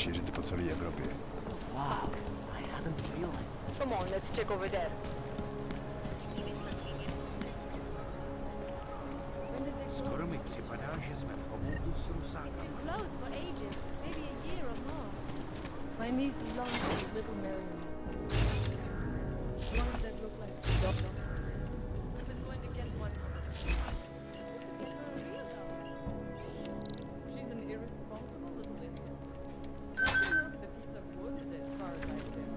rozšířit po celé Evropě. Wow, I hadn't realized. Come on, let's check over there. Skoro mi připadá, že jsme v oboudu s rusákama. Been closed for ages, maybe a year or more. My niece loves little marionettes. Ones that look like dogs. I was going to get one for her. For real though. She's an irresponsible little idiot. Nothing wrong with a piece of wood as far as I can.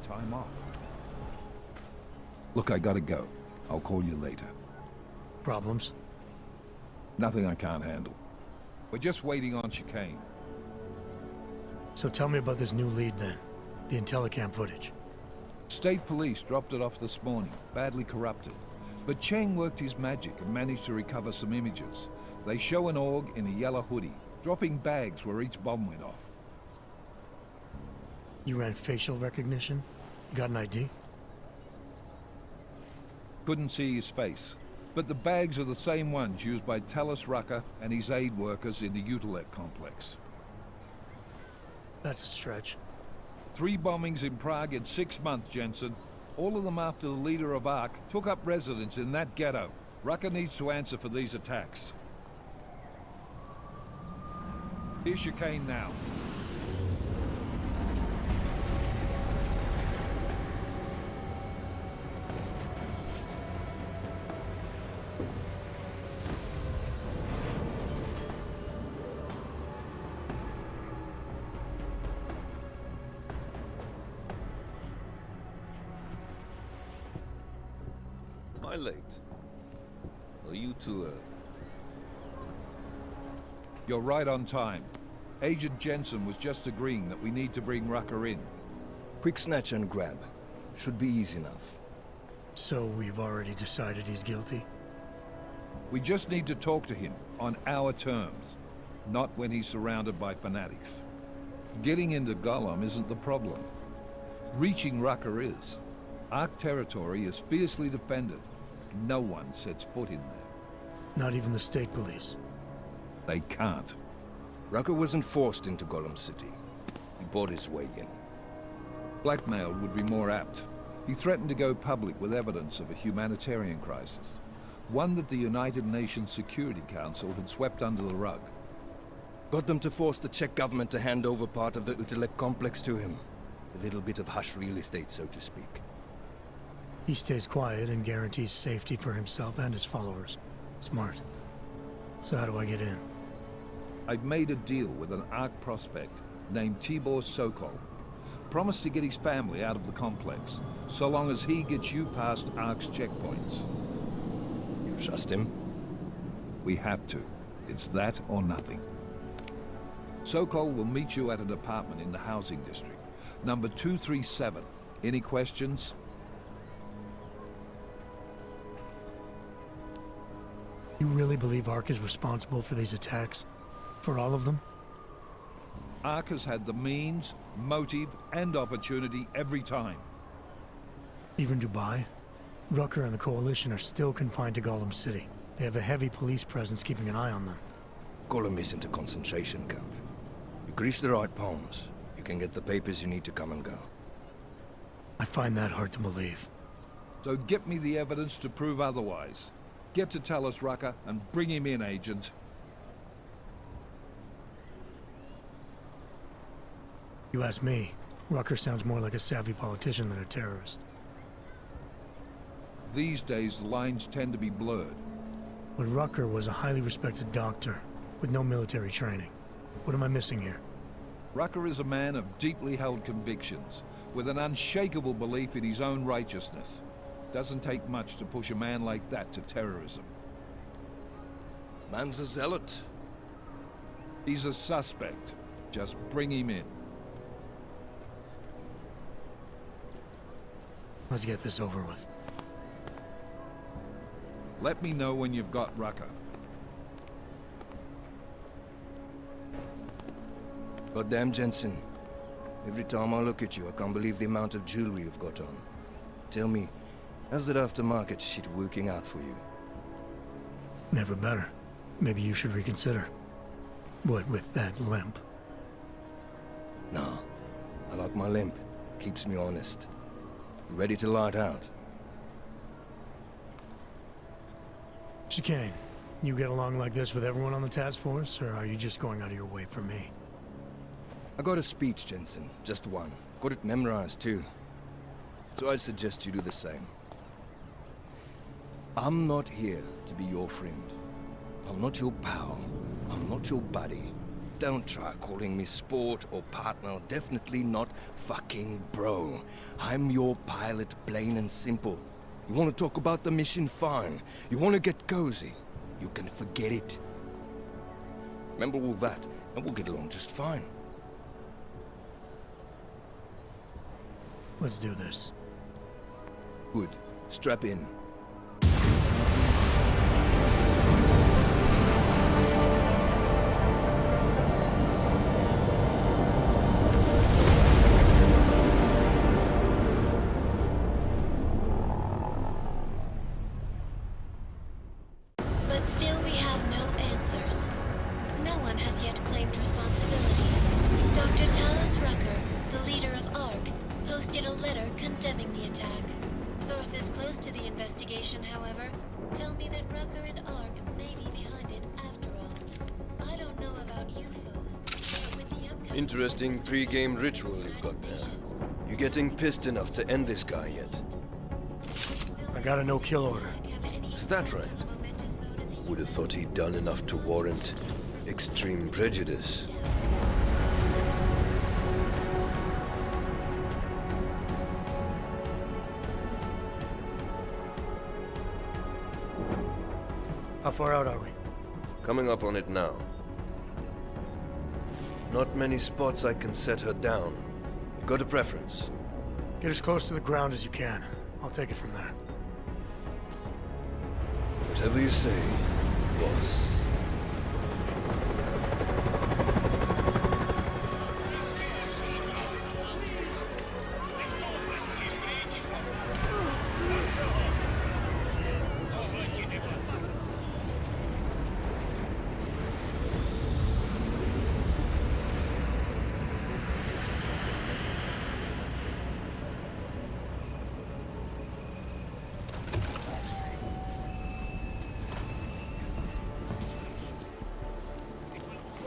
time off. Look, I gotta go. I'll call you later. Problems? Nothing I can't handle. We're just waiting on chicane. So tell me about this new lead then. The Intellicam footage. State police dropped it off this morning, badly corrupted. But Cheng worked his magic and managed to recover some images. They show an org in a yellow hoodie, dropping bags where each bomb went off. You ran facial recognition? You got an ID? Couldn't see his face. But the bags are the same ones used by Talos Rucker and his aid workers in the Utilet complex. That's a stretch. 3 bombings in Prague in 6 months, Jensen. All of them after the leader of ARC took up residence in that ghetto. Rucker needs to answer for these attacks. Here's chicane now. Am I late? Are you too early? You're right on time. Agent Jensen was just agreeing that we need to bring Rucker in. Quick snatch and grab. Should be easy enough. So we've already decided he's guilty? We just need to talk to him on our terms, not when he's surrounded by fanatics. Getting into Gollum isn't the problem. Reaching Rucker is. ARC territory is fiercely defended. No one sets foot in there. Not even the state police? They can't. Rucker wasn't forced into Gollum City. He bought his way in. Blackmail would be more apt. He threatened to go public with evidence of a humanitarian crisis. One that the United Nations Security Council had swept under the rug. Got them to force the Czech government to hand over part of the Utilet complex to him. A little bit of hush real estate, so to speak. He stays quiet and guarantees safety for himself and his followers. Smart. So how do I get in? I've made a deal with an ARC prospect named Tibor Sokol. Promised to get his family out of the complex, so long as he gets you past ARC's checkpoints. You trust him? We have to. It's that or nothing. Sokol will meet you at an apartment in the housing district. Number 237. Any questions? You really believe ARC is responsible for these attacks? For all of them? ARC has had the means, motive, and opportunity every time. Even Dubai? Rucker and the Coalition are still confined to Gollum City. They have a heavy police presence keeping an eye on them. Gollum isn't a concentration camp. You grease the right palms, you can get the papers you need to come and go. I find that hard to believe. So get me the evidence to prove otherwise. Get to Talos Rucker and bring him in, Agent. You ask me, Rucker sounds more like a savvy politician than a terrorist. These days, the lines tend to be blurred. But Rucker was a highly respected doctor, with no military training. What am I missing here? Rucker is a man of deeply held convictions, with an unshakable belief in his own righteousness. Doesn't take much to push a man like that to terrorism. Man's a zealot. He's a suspect. Just bring him in. Let's get this over with. Let me know when you've got Rucker. Goddamn, Jensen. Every time I look at you, I can't believe the amount of jewelry you've got on. Tell me, how's that aftermarket shit working out for you? Never better. Maybe you should reconsider. What with that limp? No. I like my limp. Keeps me honest. Ready to light out. Chicane, you get along like this with everyone on the task force, or are you just going out of your way for me? I got a speech, Jensen. Just one. Got it memorized, too. So I'd suggest you do the same. I'm not here to be your friend. I'm not your pal. I'm not your buddy. don't try calling me sport or partner. Definitely not fucking bro. I'm your pilot, plain and simple. You want to talk about the mission? Fine. You want to get cozy? You can forget it. Remember all that, and we'll get along just fine. Let's do this. Good. Strap in. But still we have no answers. No one has yet claimed responsibility. Dr. Talos Rucker, the leader of ARC, posted a letter condemning the attack. Sources close to the investigation, however, tell me that Rucker and ARC may be behind it after all. I don't know about you folks, but with the upcoming... Interesting pre-game ritual you've got there. You getting pissed enough to end this guy yet? I got a no-kill order. Is that right? Would have thought he'd done enough to warrant extreme prejudice. How far out are we? Coming up on it now. Not many spots I can set her down. You got a preference? Get as close to the ground as you can. I'll take it from there. Whatever you say, boss.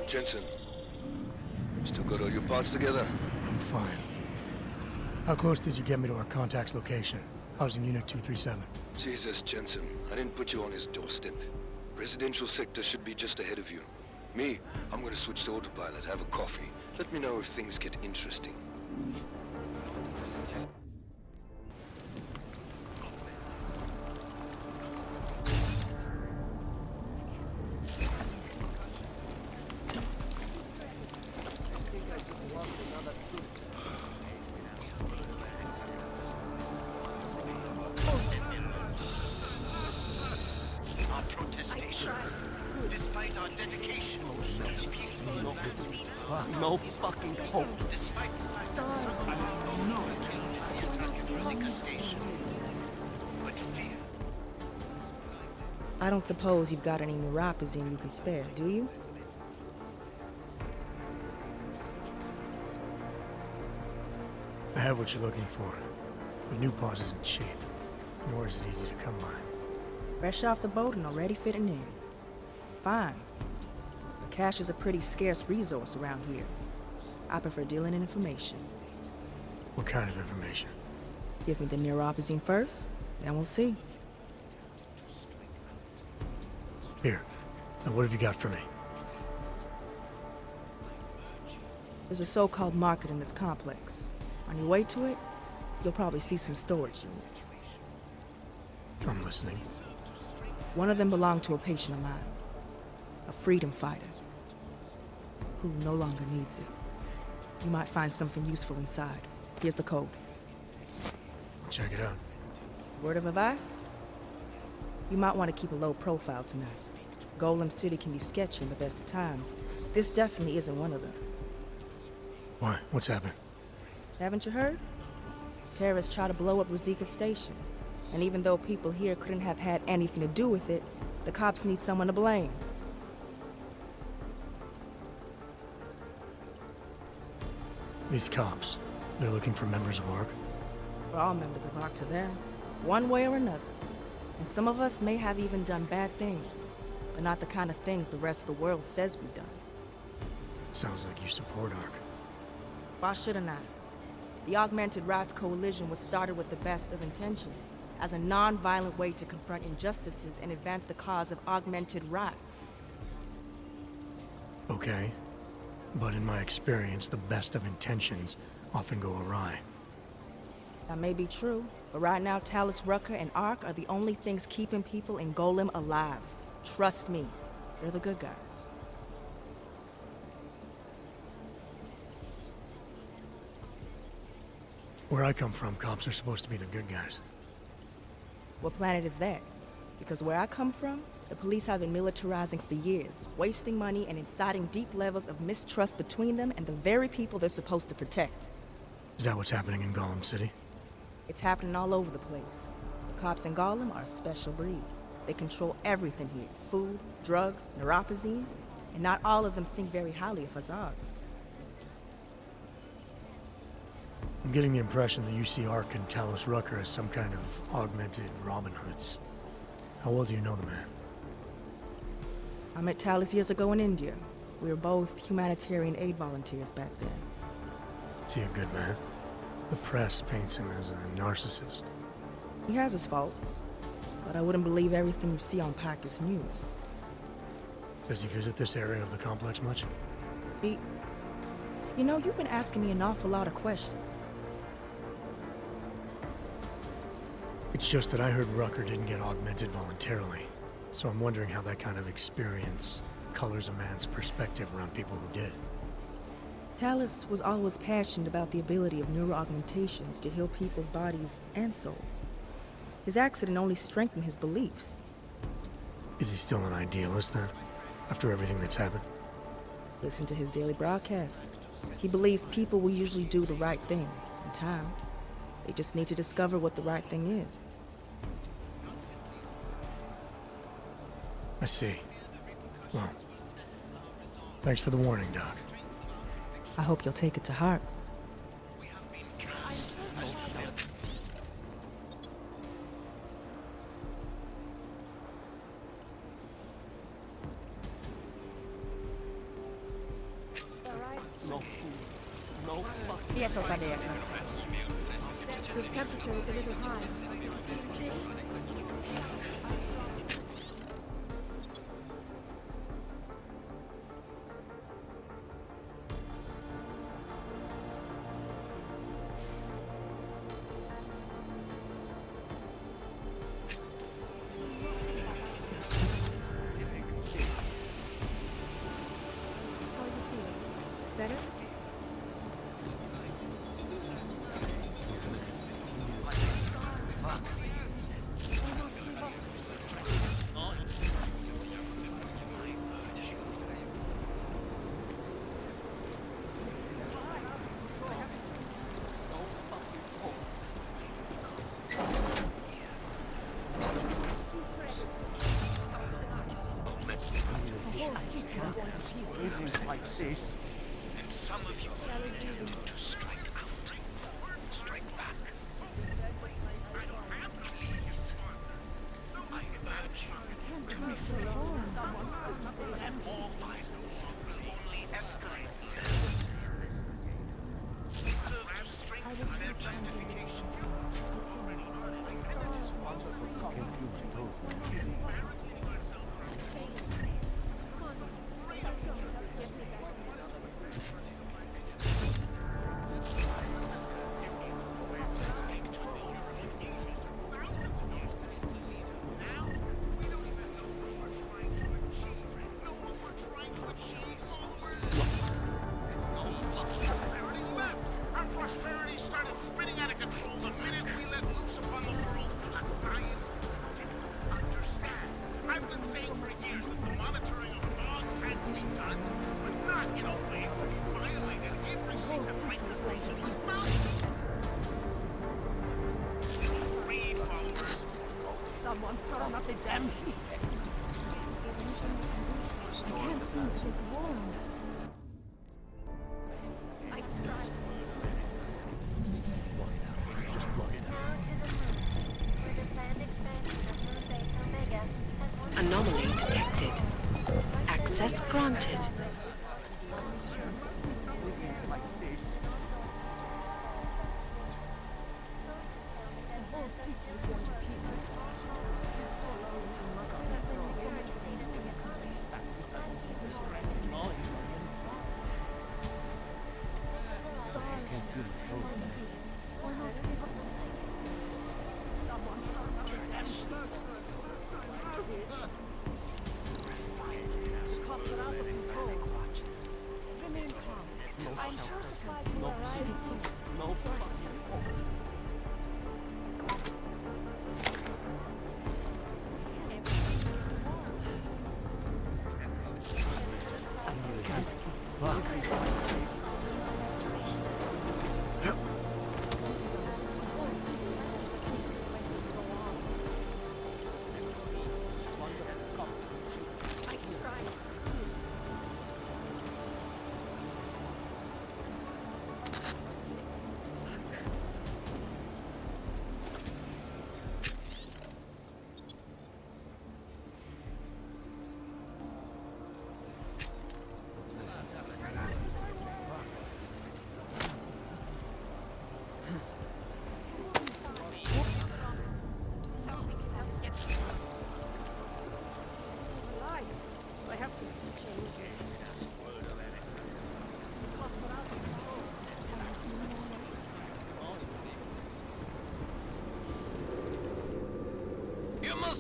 Jensen, still got all your parts together? I'm fine. How close did you get me to our contact's location? I was in Unit 237. Jesus, Jensen, I didn't put you on his doorstep. Residential sector should be just ahead of you. Me, I'm gonna switch to autopilot, have a coffee. Let me know if things get interesting. No fucking hope. Despite I don't suppose you've got any neuropazine you can spare, do you? I have what you're looking for. The new pause isn't cheap, nor is it easy to come by. Fresh off the boat and already fitting in. Fine. But cash is a pretty scarce resource around here. I prefer dealing in information. What kind of information? Give me the neuropazine first, then we'll see. Here. Now what have you got for me? There's a so-called market in this complex. On your way to it, you'll probably see some storage units. I'm listening. One of them belonged to a patient of mine. A freedom fighter. Who no longer needs it. You might find something useful inside. Here's the code. Check it out. Word of advice? You might want to keep a low profile tonight. Golem City can be sketchy in the best of times. This definitely isn't one of them. Why? What's happened? Haven't you heard? Terrorists try to blow up Ruzika Station. And even though people here couldn't have had anything to do with it, the cops need someone to blame. These cops, they're looking for members of ARC? We're all members of ARC to them, one way or another. And some of us may have even done bad things, but not the kind of things the rest of the world says we've done. Sounds like you support ARC. Why shouldn't I? The Augmented Rights Coalition was started with the best of intentions, as a non-violent way to confront injustices and advance the cause of augmented rights. Okay. But in my experience, the best of intentions often go awry. That may be true, but right now Talus Rucker and Ark are the only things keeping people in Golem alive. Trust me, they're the good guys. Where I come from, cops are supposed to be the good guys. What planet is that? Because where I come from, the police have been militarizing for years, wasting money and inciting deep levels of mistrust between them and the very people they're supposed to protect. Is that what's happening in Golem City? It's happening all over the place. The cops in Golem are a special breed. They control everything here. Food, drugs, neuropozyne, and not all of them think very highly of us Arks. I'm getting the impression that you see Ark and Talus Rucker as some kind of augmented Robin Hoods. How well do you know the man? I met Talus years ago in India. We were both humanitarian aid volunteers back then. Is he a good man? The press paints him as a narcissist. He has his faults, but I wouldn't believe everything you see on Packus News. Does he visit this area of the complex much? You know, you've been asking me an awful lot of questions. It's just that I heard Rucker didn't get augmented voluntarily, so I'm wondering how that kind of experience colors a man's perspective around people who did. Talus was always passionate about the ability of neuroaugmentations to heal people's bodies and souls. His accident only strengthened his beliefs. Is he still an idealist then, after everything that's happened? Listen to his daily broadcasts. He believes people will usually do the right thing in time. They just need to discover what the right thing is. I see. Well, thanks for the warning, Doc. I hope you'll take it to heart. Quieto, Padre. The temperature is a little high. How are you feeling? Better? Like this. And some of you need to strike out. Strike back. Please. I urge you to refrain. More violence will only escalate. Serve to strengthen their justification. Someone turn up the damn heat. I can't seem to get warm. I tried. Just plug it out. Anomaly detected. Access granted.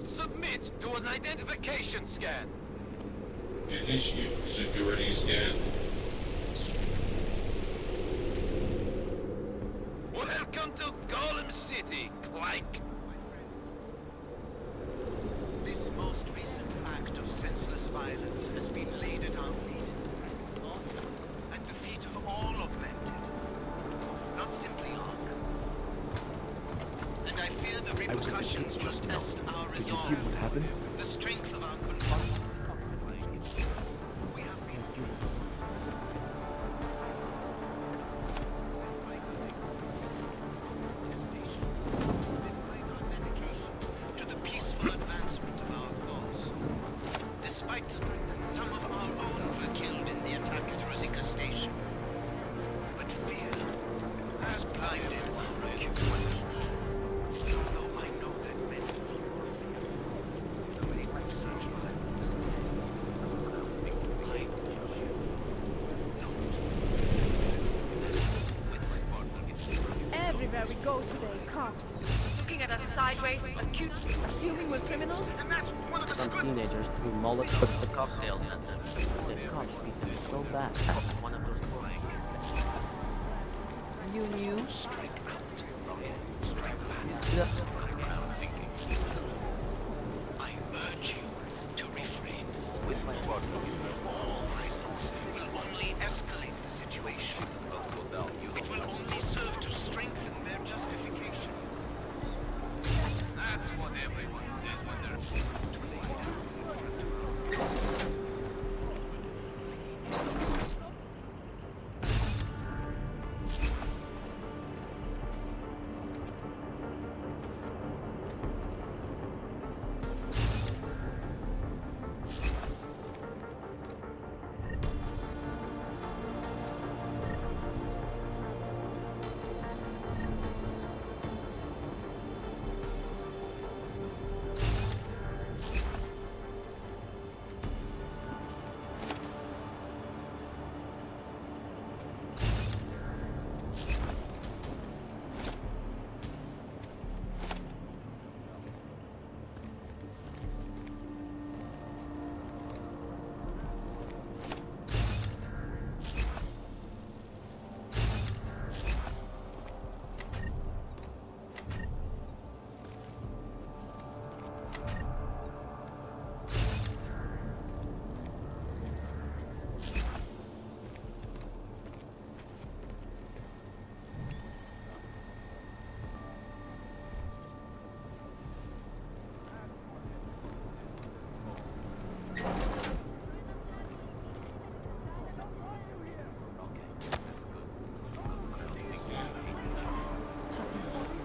must submit to an identification scan. Initiate security scan. Welcome to Golem City, Clank. This most recent act of senseless violence has been laid at our feet. At the feet of all augmented. Not simply Ark. And I fear the repercussions will test our resolve. The strength of our control. We have been despite our dedication to the peaceful advancement of our cause. Despite the fact that some of our own were killed in the attack at Rosika Station. But fear has blinded our acute. Although I know that many people who aim at such violence I with my partner. Everywhere we go today, cops. Looking at us sideways, acute. Assuming we're criminals? And that's one of the Some good teenagers threw Molotov at the cocktails at them. The cops beat them so bad. One of those boys. You knew? strike out. Strike back. Yeah. I'm thinking. I urge you to refrain. With my partner. All violence will only escalate the situation. It will only serve to strengthen their justification. That's what everyone says when they're too late.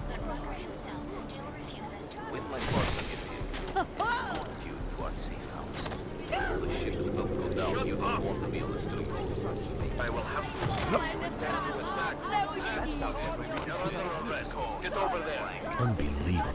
But Rucker himself still refuses to When my partner gets here, escort you to our safe house. The shit will go down. You don't want to be on the streets. I will have to attack. That's how you're under arrest. Get over there. Unbelievable.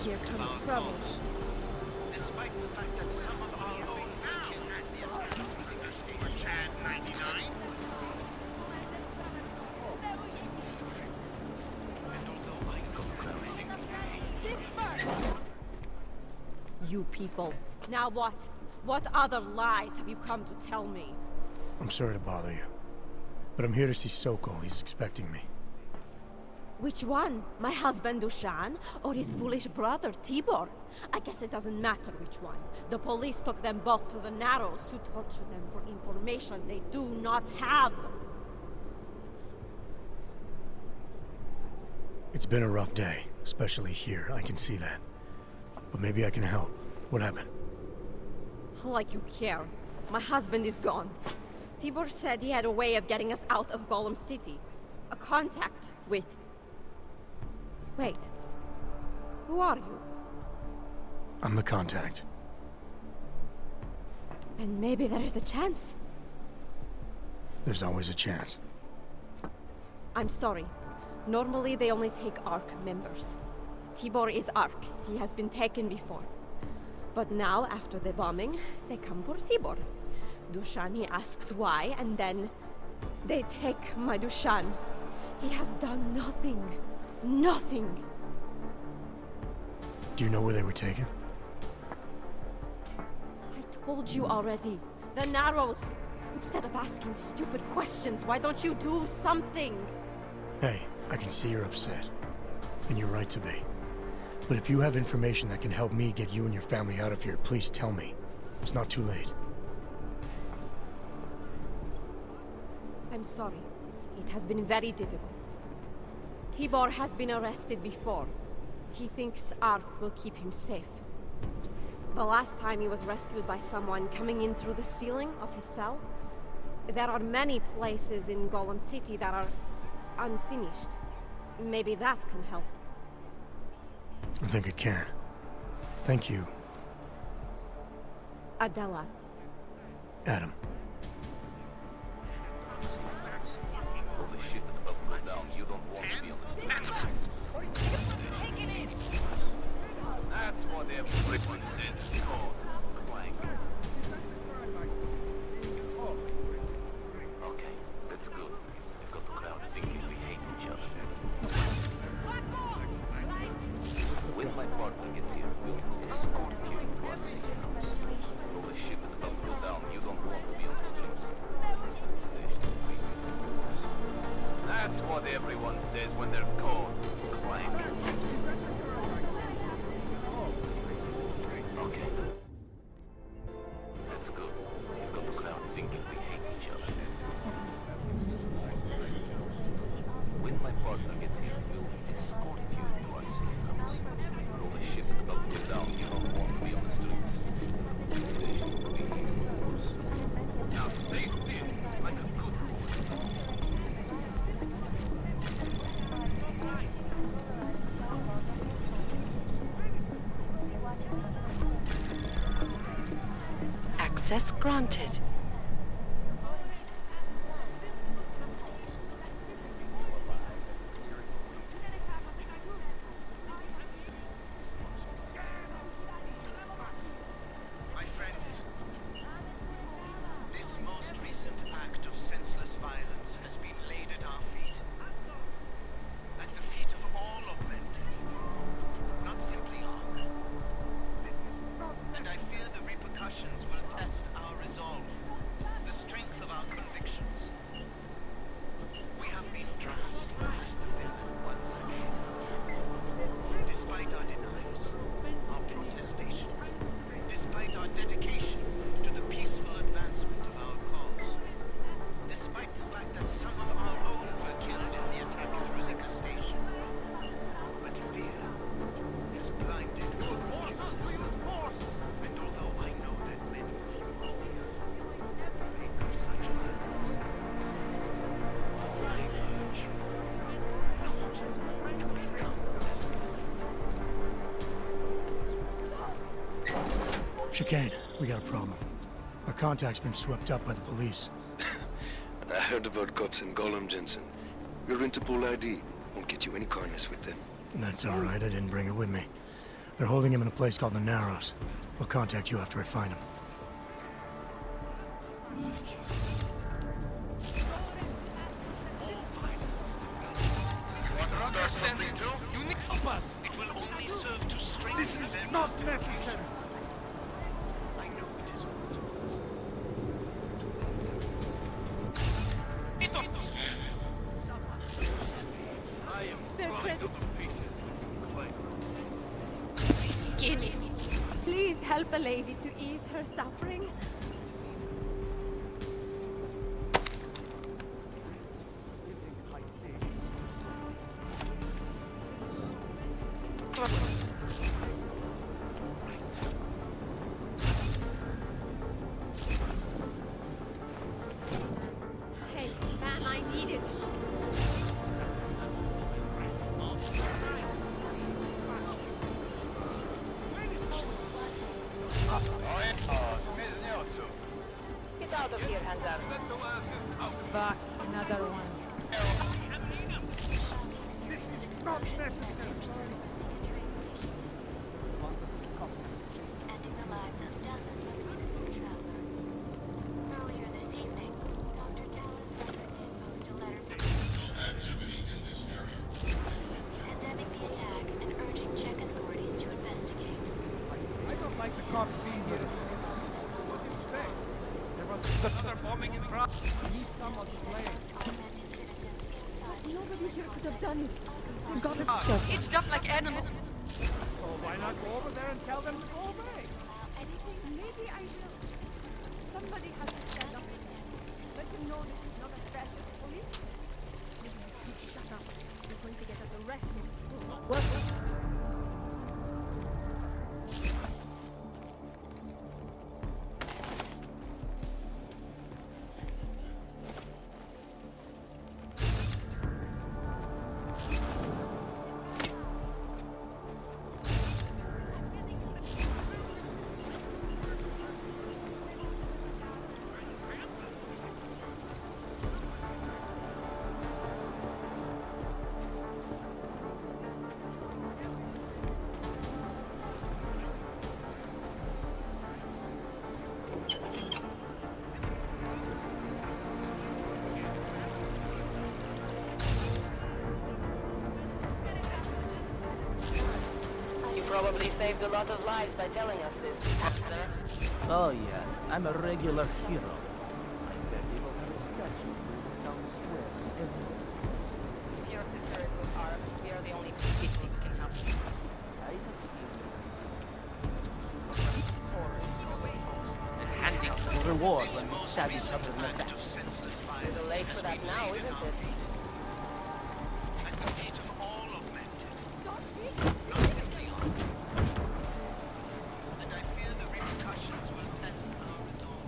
Here of comes our trouble. cause. Despite the fact that some of our own were killed in the establishment of this for Chad 99. And although I know You people. Now what? What other lies have you come to tell me? I'm sorry to bother you, but I'm here to see Soko. He's expecting me. Which one? My husband Dushan, or his foolish brother Tibor? I guess it doesn't matter which one. The police took them both to the Narrows to torture them for information they do not have. It's been a rough day, especially here. I can see that. But maybe I can help. What happened? Like you care. My husband is gone. Tibor said he had a way of getting us out of Golem City. A contact with... Wait. Who are you? I'm the contact. And maybe there is a chance. There's always a chance. I'm sorry. Normally they only take ARC members. Tibor is ARC. He has been taken before. But now, after the bombing, they come for Tibor. Dushan, he asks why, and then they take my Dushan. He has done nothing. Nothing. Do you know where they were taken? I told you already. The Narrows. Instead of asking stupid questions, why don't you do something? Hey, I can see you're upset. And you're right to be. But if you have information that can help me get you and your family out of here, please tell me. It's not too late. I'm sorry. It has been very difficult. Tibor has been arrested before. He thinks ARC will keep him safe. The last time he was rescued by someone coming in through the ceiling of his cell. There are many places in Golem City that are unfinished. Maybe that can help. I think it can. Thank you, Adela. Adam. All the shit that's about to go down, you don't want to be on the street. That's what everyone says. Oh, clank. Okay, that's good. You've got the crowd thinking we hate each other. When my partner gets here, we'll escort you to our safe house. All the shit that's about to go down, you don't want to be on the streets. That's what everyone says when they're caught. Clank. Okay. That's good. You've got the crowd thinking we hate each other. When my partner gets here, we'll escort you to our safe house. All the shit that's about to go down, you don't want to be on the streets. Now stay still, like a good boy. Access granted. My friends, this most recent act of senseless violence has been laid at our feet. At the feet of all augmented, not simply ARC. And I fear the repercussions will test our resolve, the strength of our convictions. We have been cast as the villain once again. Despite our denials, our protestations, despite our dedication to the peaceful advancement of our cause, despite the fact that some of our own were killed in the attack at Rosika Station. But fear has blinded and although I know that many of you on the earth never think of such plans, I urge you not to become that. Chicane, we got a problem. Our contact's been swept up by the police. And I heard about cops in Golem, Jensen. Your Interpol ID won't get you any kindness with them. That's all right, I didn't bring it with me. They're holding him in a place called the Narrows. I'll contact you after I find him. You need help us. It will only serve to strengthen them. This is not necessary. I know it is Their credits. Please help a lady to ease her suffering. Hey, man, I need it. Get out of here, hands up. Fuck, another one. This is not necessary. Ending the lives of dozens of innocent travelers. Earlier this evening, Dr. Talos Rucker did post a letter Activity in this area. condemning the attack and urging Czech authorities to investigate. I don't like the cops being here. What do you expect? There was another bombing in France. We need someone to blame. Nobody here could have done it. They've got it. Itched up like animals. So why not go over there and tell them to go away? Maybe I will. Somebody has to stand up. Let him know this is not a threat to the police. Maybe you keep shut up. You're going to get us arrested. What? You probably saved a lot of lives by telling us this, sir. Oh yeah, I'm a regular hero. I bet we will have a statue moving down the square every day. If your sister is with Ark, we are the only people who can help. I have seen and handing the reward when we stab each other in the back. It's too late for that now, isn't it? And the fate of all augmented. Not simply on. And I fear the repercussions will test our resolve.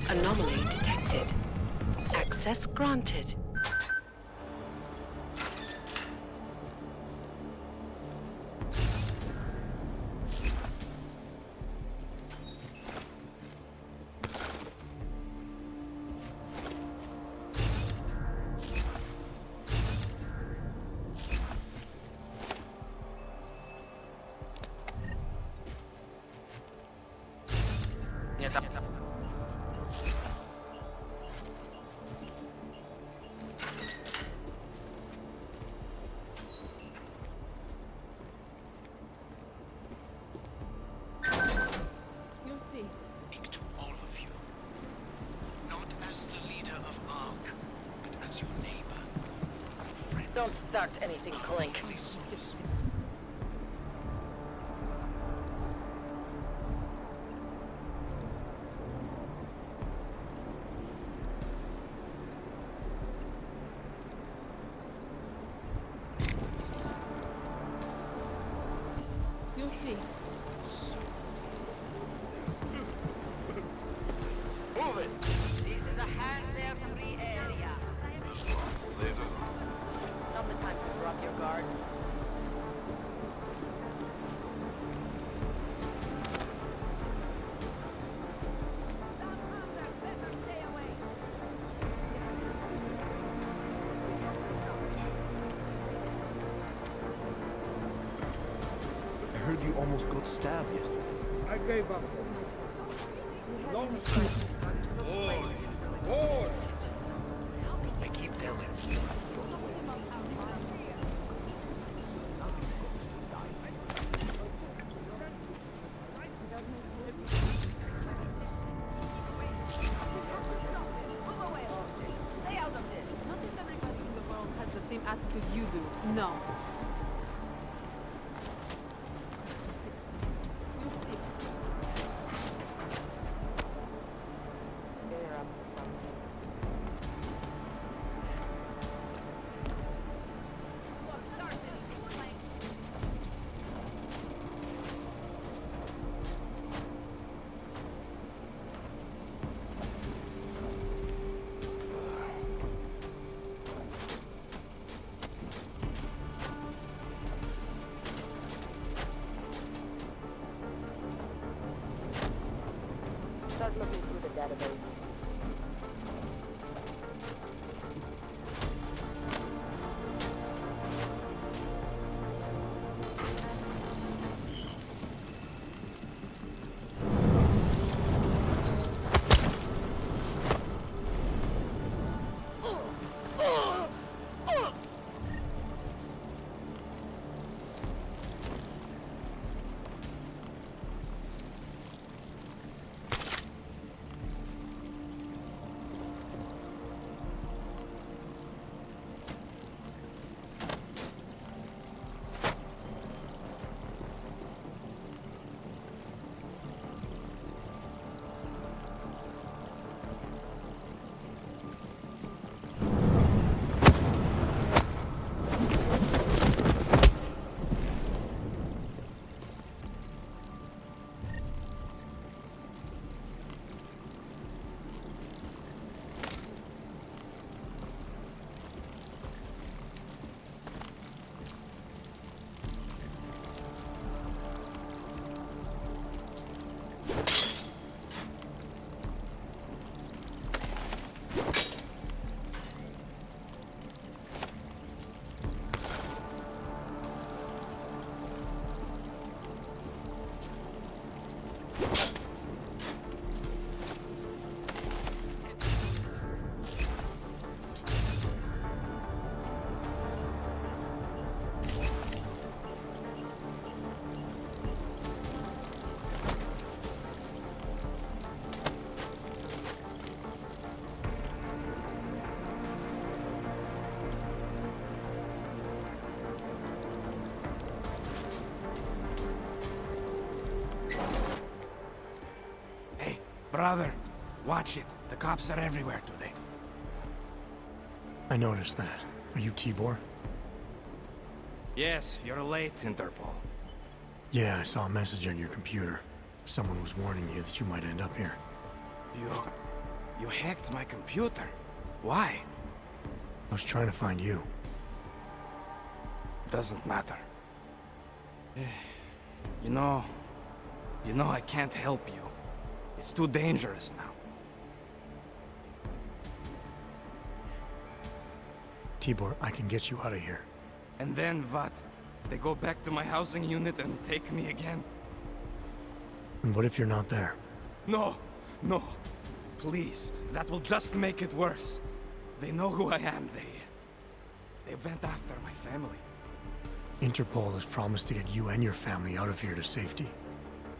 Anomaly detected. Access granted. Nie tam. You'll see. Speak to all of you. Not as the leader of Ark, but as your neighbor. A friend. Don't start anything, Clink. Only source. Move it! This is a hands-free area. Not the time to drop your guard. I heard you almost got stabbed yesterday. I gave up. I keep telling you. Stay out of this. Not if everybody in the world has the same attitude you do. No. You see. They're up to something. Start looking through the database. Brother, watch it. The cops are everywhere today. I noticed that. Are you Tibor? Yes, you're late, Interpol. Yeah, I saw a message on your computer. Someone was warning you that you might end up here. You hacked my computer. Why? I was trying to find you. Doesn't matter. You know I can't help you. It's too dangerous now. Tibor, I can get you out of here. And then what? They go back to my housing unit and take me again? And what if you're not there? No. Please, that will just make it worse. They know who I am. They went after my family. Interpol has promised to get you and your family out of here to safety.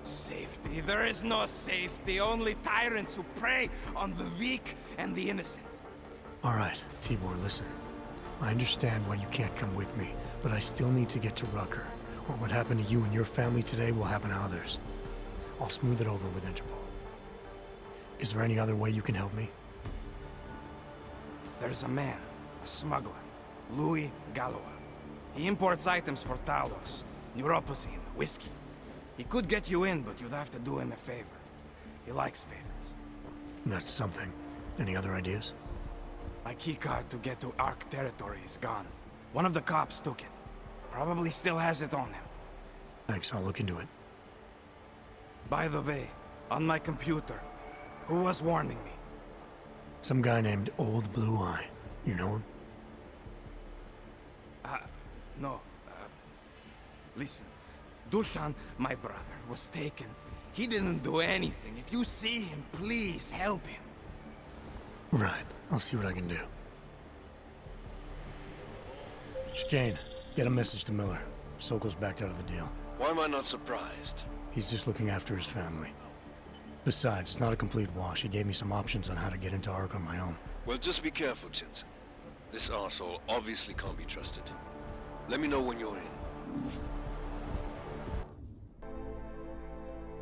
Safety? There is no safety. Only tyrants who prey on the weak and the innocent. All right, Tibor, listen. I understand why you can't come with me, but I still need to get to Rucker, or what happened to you and your family today will happen to others. I'll smooth it over with Interpol. Is there any other way you can help me? There's a man, a smuggler, Louis Galois. He imports items for Talos, neuropozyne, whiskey. He could get you in, but you'd have to do him a favor. He likes favors. That's something. Any other ideas? My keycard to get to Ark territory is gone. One of the cops took it. Probably still has it on him. Thanks, I'll look into it. By the way, on my computer, who was warning me? Some guy named Old Blue Eye. You know him? No. Listen. Dushan, my brother, was taken. He didn't do anything. If you see him, please help him. Right. I'll see what I can do. Chicane, get a message to Miller. Sokol's backed out of the deal. Why am I not surprised? He's just looking after his family. Besides, it's not a complete wash. He gave me some options on how to get into Ark on my own. Well, just be careful, Jensen. This arsehole obviously can't be trusted. Let me know when you're in.